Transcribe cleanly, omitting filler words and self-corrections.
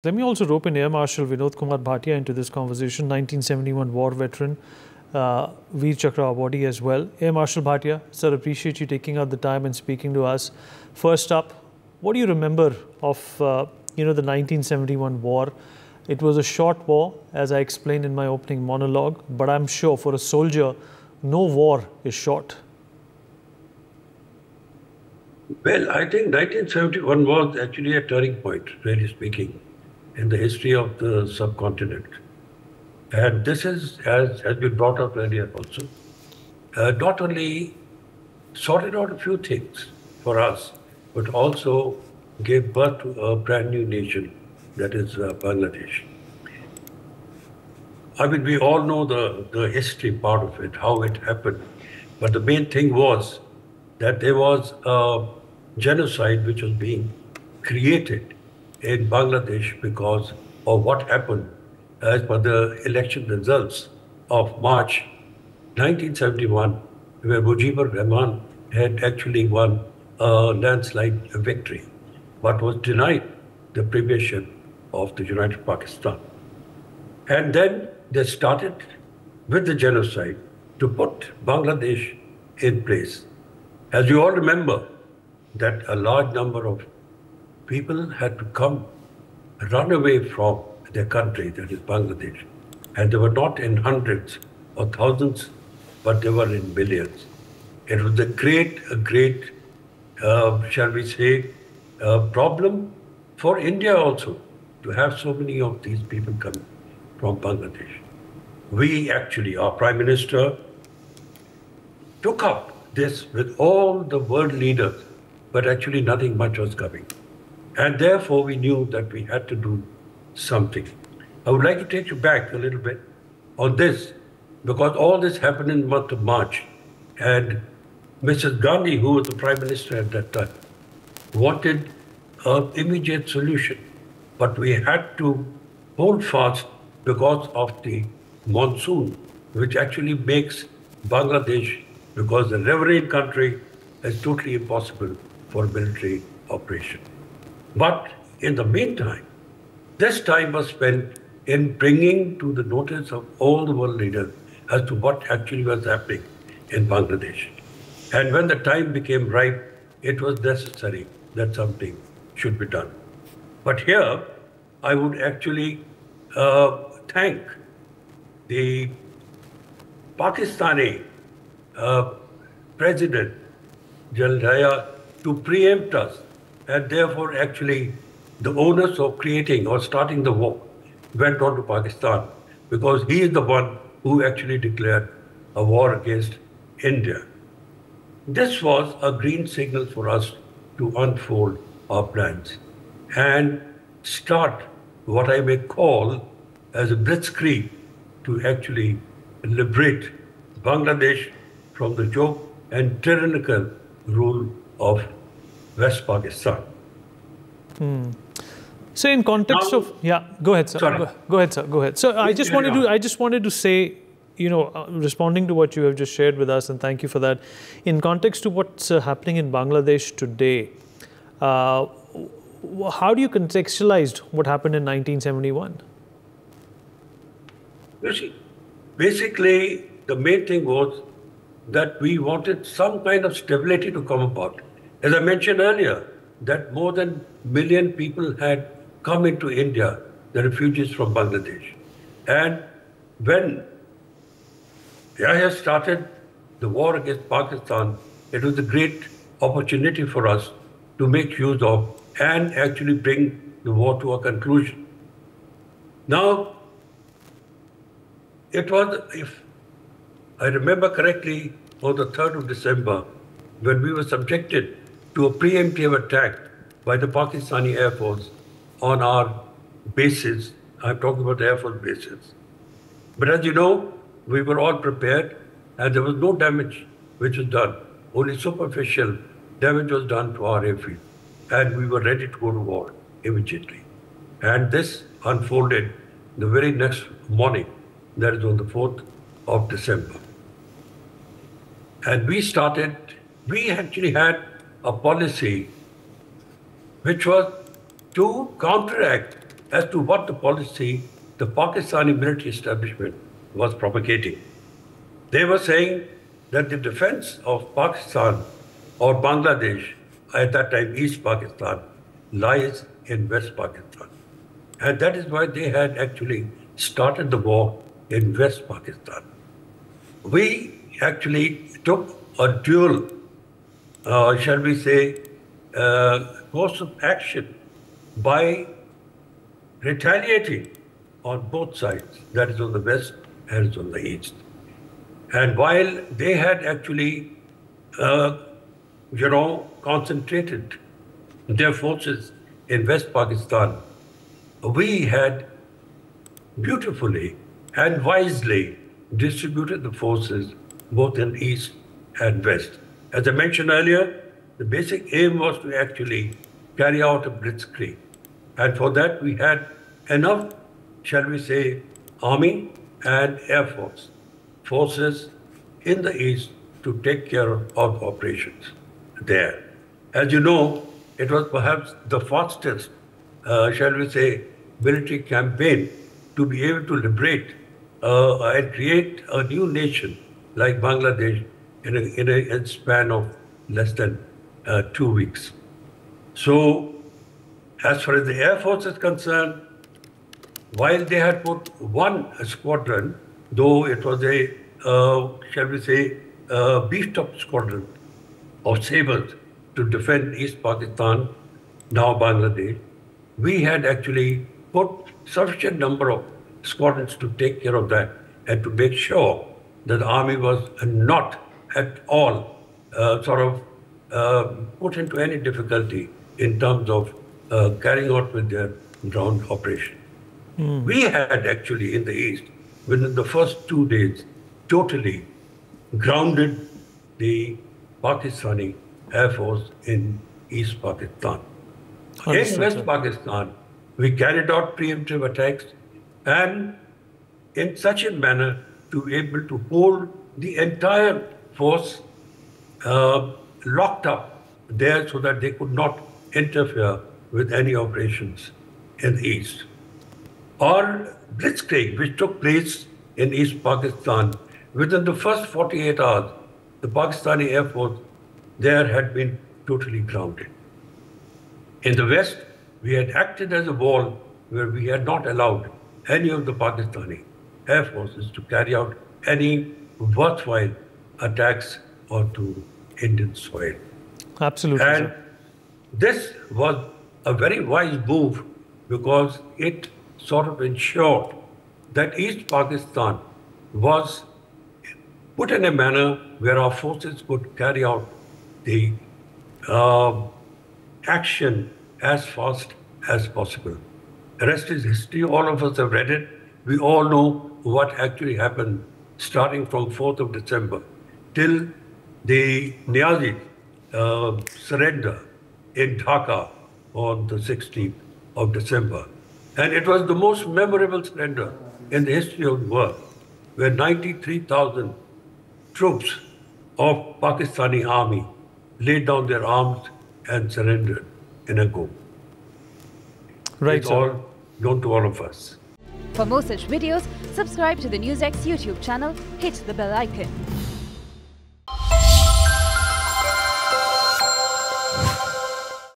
Let me also rope in Air Marshal Vinod Kumar Bhatia into this conversation, 1971 war veteran, Vir Chakra awardee as well. Air Marshal Bhatia, sir, appreciate you taking out the time and speaking to us. First up, what do you remember of the 1971 war? It was a short war, as I explained in my opening monologue, but I'm sure for a soldier, no war is short. Well, I think 1971 was actually a turning point, really speaking, in the history of the subcontinent. And this is, as has been brought up earlier also, not only sorted out a few things for us, but also gave birth to a brand new nation, that is Bangladesh. I mean, we all know the history part of it, how it happened. But the main thing was that there was a genocide which was being created in Bangladesh because of what happened as per the election results of March 1971, where Mujibur Rahman had actually won a landslide victory, but was denied the premiership of the United Pakistan. And then they started with the genocide to put Bangladesh in place. As you all remember, that a large number of people had to run away from their country, that is Bangladesh. And they were not in hundreds or thousands, but they were in millions. It was a great, shall we say, problem for India also, to have so many of these people coming from Bangladesh. We actually, our Prime Minister, took up this with all the world leaders, but actually nothing much was coming. And therefore, we knew that we had to do something. I would like to take you back a little bit on this, because all this happened in the month of March. And Mrs. Gandhi, who was the Prime Minister at that time, wanted an immediate solution. But we had to hold fast because of the monsoon, which actually makes Bangladesh, because the riverine country, is totally impossible for military operation. But in the meantime, this time was spent in bringing to the notice of all the world leaders as to what actually was happening in Bangladesh. And when the time became ripe, it was necessary that something should be done. But here, I would actually thank the Pakistani President Jalaya to preempt us, and therefore actually the onus of creating or starting the war went on to Pakistan, because he is the one who actually declared a war against India. This was a green signal for us to unfold our plans and start what I may call as a blitzkrieg to actually liberate Bangladesh from the yoke and tyrannical rule of West Pakistan. So in context of, yeah, go ahead, sir. Go ahead, sir. Go ahead. So I just wanted to say, responding to what you have just shared with us, and thank you for that. In context to what's happening in Bangladesh today, how do you contextualize what happened in 1971? You see, basically, the main thing was that we wanted some kind of stability to come about. As I mentioned earlier, that more than a million people had come into India, the refugees from Bangladesh. And when Yahya started the war against Pakistan, it was a great opportunity for us to make use of and actually bring the war to a conclusion. Now, it was, if I remember correctly, on the 3rd of December, when we were subjected to a preemptive attack by the Pakistani Air Force on our bases. I'm talking about the Air Force bases. But as you know, we were all prepared, and there was no damage which was done. Only superficial damage was done to our airfield. And we were ready to go to war immediately. And this unfolded the very next morning, that is on the 4th of December. And we actually had a policy which was to counteract as to what the policy the Pakistani military establishment was propagating. They were saying that the defense of Pakistan or Bangladesh, at that time East Pakistan, lies in West Pakistan. And that is why they had actually started the war in West Pakistan. We actually took a dual, shall we say, course of action by retaliating on both sides, that is on the West and on the East. And while they had actually, concentrated their forces in West Pakistan, we had beautifully and wisely distributed the forces both in East and West. As I mentioned earlier, the basic aim was to actually carry out a blitzkrieg. And for that, we had enough, shall we say, army and air force forces in the East to take care of operations there. As you know, it was perhaps the fastest, shall we say, military campaign to be able to liberate and create a new nation like Bangladesh in a span of less than 2 weeks. So, as far as the Air Force is concerned, while they had put one squadron, though it was a, shall we say, beefed up squadron of sabres to defend East Pakistan, now Bangladesh, we had actually put sufficient number of squadrons to take care of that and to make sure that the army was not at all put into any difficulty in terms of carrying out with their ground operation. We had actually in the East, within the first 2 days, totally grounded the Pakistani Air Force in East Pakistan. In West Pakistan, we carried out preemptive attacks and in such a manner to be able to hold the entire force locked up there so that they could not interfere with any operations in the East. Our blitzkrieg, which took place in East Pakistan, within the first 48 hours, the Pakistani Air Force there had been totally grounded. In the West, we had acted as a wall where we had not allowed any of the Pakistani Air Forces to carry out any worthwhile attacks onto Indian soil. Absolutely. And this was a very wise move because it sort of ensured that East Pakistan was put in a manner where our forces could carry out the action as fast as possible. The rest is history. All of us have read it. We all know what actually happened starting from 4th of December till the Niazi surrender in Dhaka on the 16th of December. And it was the most memorable surrender in the history of the world, where 93,000 troops of Pakistani army laid down their arms and surrendered in a go. Right, it's all known to all of us. For more such videos, subscribe to the NewsX YouTube channel, hit the bell icon.